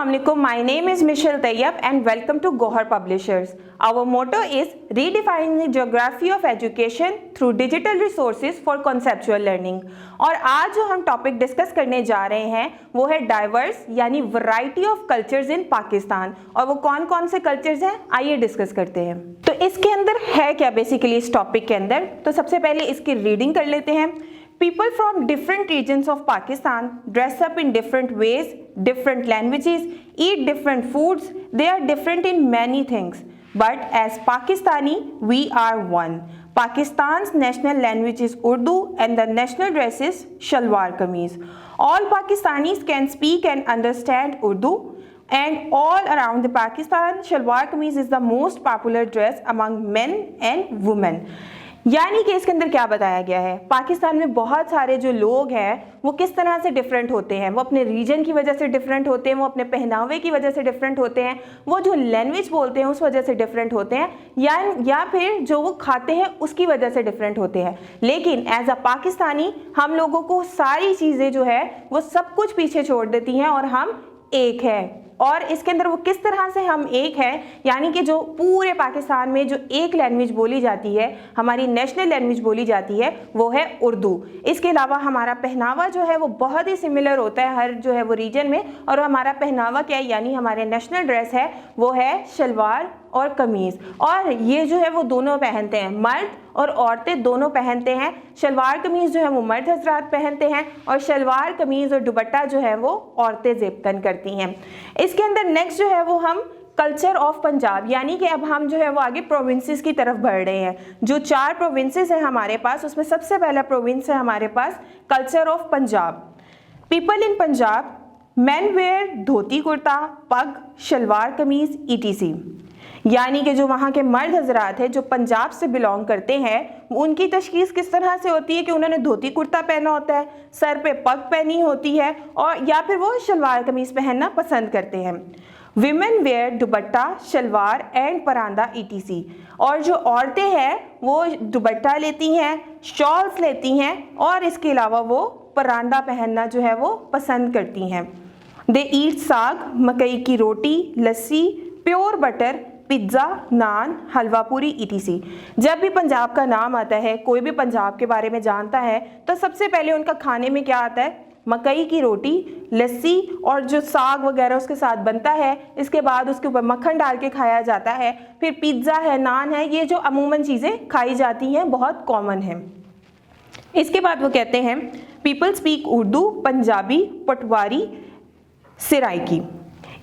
Assalamualaikum. My name is Michelle Tayyab and welcome to Gohar Publishers. Our motto is redefining the geography of education through digital resources for conceptual learning. और आज जो हम topic discuss करने जा रहे हैं वो है डाइवर्स यानी वैरायटी ऑफ कल्चर्स इन पाकिस्तान। और वो कौन कौन से कल्चर्स हैं आइए डिस्कस करते हैं। तो इसके अंदर है क्या बेसिकली इस टॉपिक के अंदर, तो सबसे पहले इसकी रीडिंग कर लेते हैं। People from different regions of Pakistan dress up in different ways, different languages, eat different foods. They are different in many things. But as Pakistani, we are one. Pakistan's national language is Urdu and the national dress is Shalwar Kameez. All Pakistanis can speak and understand Urdu. And all around the Pakistan, Shalwar Kameez is the most popular dress among men and women. यानी कि इसके अंदर क्या बताया गया है, पाकिस्तान में बहुत सारे जो लोग हैं वो किस तरह से डिफरेंट होते हैं। वो अपने रीजन की वजह से डिफरेंट होते हैं, वो अपने पहनावे की वजह से डिफरेंट होते हैं, वो जो लैंग्वेज बोलते हैं उस वजह से डिफरेंट होते हैं, या फिर जो वो खाते हैं उसकी वजह से डिफरेंट होते हैं। लेकिन एज अ पाकिस्तानी हम लोगों को सारी चीज़ें जो है वो सब कुछ पीछे छोड़ देती हैं और हम एक है। और इसके अंदर वो किस तरह से हम एक हैं, यानी कि जो पूरे पाकिस्तान में जो एक लैंग्वेज बोली जाती है, हमारी नेशनल लैंग्वेज बोली जाती है, वो है उर्दू। इसके अलावा हमारा पहनावा जो है वो बहुत ही सिमिलर होता है हर जो है वो रीजन में। और हमारा पहनावा क्या है, यानी हमारे नेशनल ड्रेस है वो है शलवार और कमीज़। और ये जो है वो दोनों पहनते हैं, मर्द और औरतें दोनों पहनते हैं। शलवार कमीज़ जो है वो मर्द हजरात पहनते हैं और शलवार कमीज़ और दुपट्टा जो है वो औरतें ज़ेबतन करती हैं। इसके अंदर नेक्स्ट जो है वो हम कल्चर ऑफ पंजाब, यानी कि अब हम जो है वो आगे प्रोविंसेस की तरफ बढ़ रहे हैं। जो 4 प्रोविंसेस हैं हमारे पास, उसमें सबसे पहला प्रोविंस है हमारे पास culture of Punjab. People in Punjab man wear dhoti kurta, pag, shalwar kameez ETC। यानी कि जो वहाँ के मर्द हजरात हैं जो पंजाब से बिलोंग करते हैं, उनकी तशखीस किस तरह से होती है कि उन्होंने धोती कुर्ता पहना होता है, सर पे पग पहनी होती है, और या फिर वो शलवार कमीज़ पहनना पसंद करते हैं। Women wear dupatta, shalwar and paranda ETC। और जो औरतें हैं वो दुपट्टा लेती हैं, शॉल्स लेती हैं और इसके अलावा वो परांदा पहनना जो है वो पसंद करती हैं। दे ईट साग, मकई की रोटी, लस्सी, प्योर बटर, पिज़्ज़ा, नान, हलवा पूरी ETC। जब भी पंजाब का नाम आता है, कोई भी पंजाब के बारे में जानता है, तो सबसे पहले उनका खाने में क्या आता है, मकई की रोटी, लस्सी और जो साग वगैरह उसके साथ बनता है। इसके बाद उसके ऊपर मक्खन डाल के खाया जाता है। फिर पिज़्ज़ा है, नान है, ये जो अमूमन चीज़ें खाई जाती हैं बहुत कॉमन है। इसके बाद वो कहते हैं पीपल स्पीक उर्दू, पंजाबी, पटवारी, सिराइकी।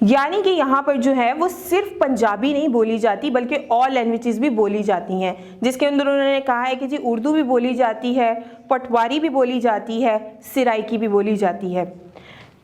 यानी कि यहाँ पर जो है वो सिर्फ पंजाबी नहीं बोली जाती बल्कि ऑल लैंग्वेजेस भी बोली जाती हैं, जिसके अंदर उन्होंने कहा है कि जी उर्दू भी बोली जाती है, पटवारी भी बोली जाती है, सिराइकी भी बोली जाती है।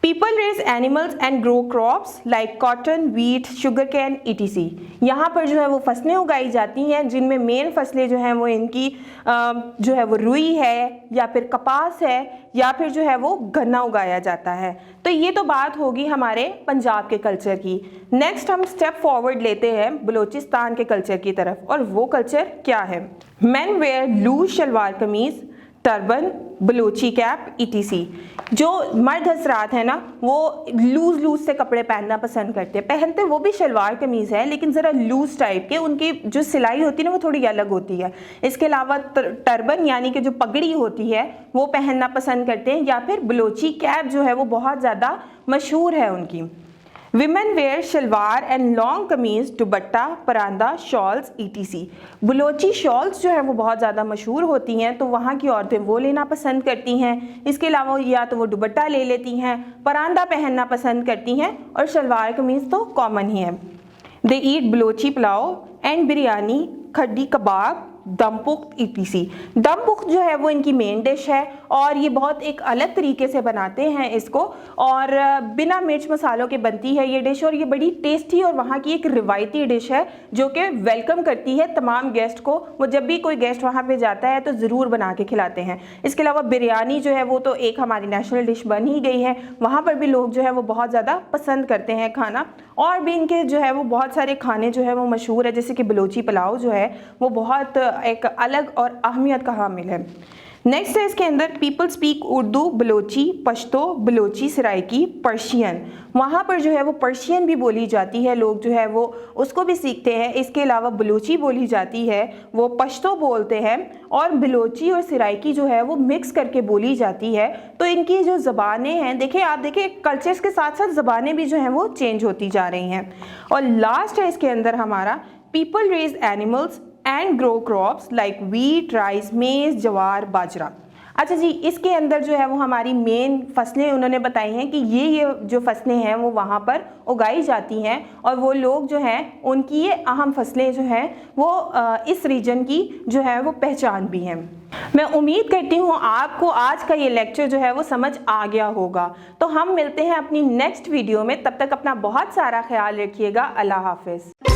People raise animals and grow crops like cotton, wheat, sugarcane ETC। यहाँ पर जो है वो फसलें उगाई जाती हैं, जिनमें मेन फसलें जो हैं वो इनकी जो है वो रुई है या फिर कपास है या फिर जो है वो गन्ना उगाया जाता है। तो ये तो बात होगी हमारे पंजाब के कल्चर की। नेक्स्ट हम स्टेप फॉरवर्ड लेते हैं बलूचिस्तान के कल्चर की तरफ। और वो कल्चर क्या है, man where loose salwar kameez, turban, Balochi cap ETC। जो मर्द हजरात हैं ना वो लूज से कपड़े पहनना पसंद करते हैं, पहनते वो भी शलवार कमीज़ है लेकिन ज़रा लूज टाइप के, उनकी जो सिलाई होती है ना वो थोड़ी अलग होती है। इसके अलावा टर्बन यानी कि जो पगड़ी होती है वो पहनना पसंद करते हैं, या फिर बलूची कैप जो है वो बहुत ज़्यादा मशहूर है उनकी। Women wear shalwar and long kameez, dupatta, paranda, shawls ETC। Balochi shawls जो है वो बहुत ज़्यादा मशहूर होती हैं, तो वहाँ की औरतें वो लेना पसंद करती हैं। इसके अलावा या तो वो दुपट्टा ले लेती हैं, परांदा पहनना पसंद करती हैं और शलवार कमीज़ तो कॉमन ही है। They eat Balochi pulao and biryani, khaddi kabab, dumpukht ETC। Dumpukht जो है वो इनकी मेन डिश है और ये बहुत एक अलग तरीके से बनाते हैं इसको, और बिना मिर्च मसालों के बनती है ये डिश, और ये बड़ी टेस्टी और वहाँ की एक रिवायती डिश है जो कि वेलकम करती है तमाम गेस्ट को। वो जब भी कोई गेस्ट वहाँ पे जाता है तो ज़रूर बना के खिलाते हैं। इसके अलावा बिरयानी जो है वो तो एक हमारी नेशनल डिश बन ही गई है, वहाँ पर भी लोग जो है वो बहुत ज़्यादा पसंद करते हैं खाना। और भी इनके जो है वो बहुत सारे खाने जो है वो मशहूर है, जैसे कि बलूची पुलाव जो है वो बहुत एक अलग और अहमियत का हामिल है। नेक्स्ट है इसके अंदर people speak Urdu, Balochi, Pashto, Balochi, Saraiki, Persian. वहाँ पर जो है वो पर्शियन भी बोली जाती है, लोग जो है वो उसको भी सीखते हैं। इसके अलावा बलोची बोली जाती है, वो पश्तो बोलते हैं, और बलोची और सराइकी जो है वो मिक्स करके बोली जाती है। तो इनकी जो ज़बानें हैं, देखें आप देखें कल्चर्स के साथ साथ ज़बानें भी जो हैं वो चेंज होती जा रही हैं। और लास्ट है इसके अंदर हमारा people raise animals and grow crops like wheat, rice, maize, jowar, बाजरा। अच्छा जी, इसके अंदर जो है वो हमारी मेन फसलें उन्होंने बताई हैं कि ये जो फसलें हैं वो वहाँ पर उगाई जाती हैं, और वो लोग जो हैं उनकी ये अहम फसलें जो हैं वो इस रीजन की जो है वो पहचान भी हैं। मैं उम्मीद करती हूँ आपको आज का ये लेक्चर जो है वो समझ आ गया होगा। तो हम मिलते हैं अपनी नेक्स्ट वीडियो में, तब तक अपना बहुत सारा ख्याल रखिएगा। अल्लाह हाफिज़।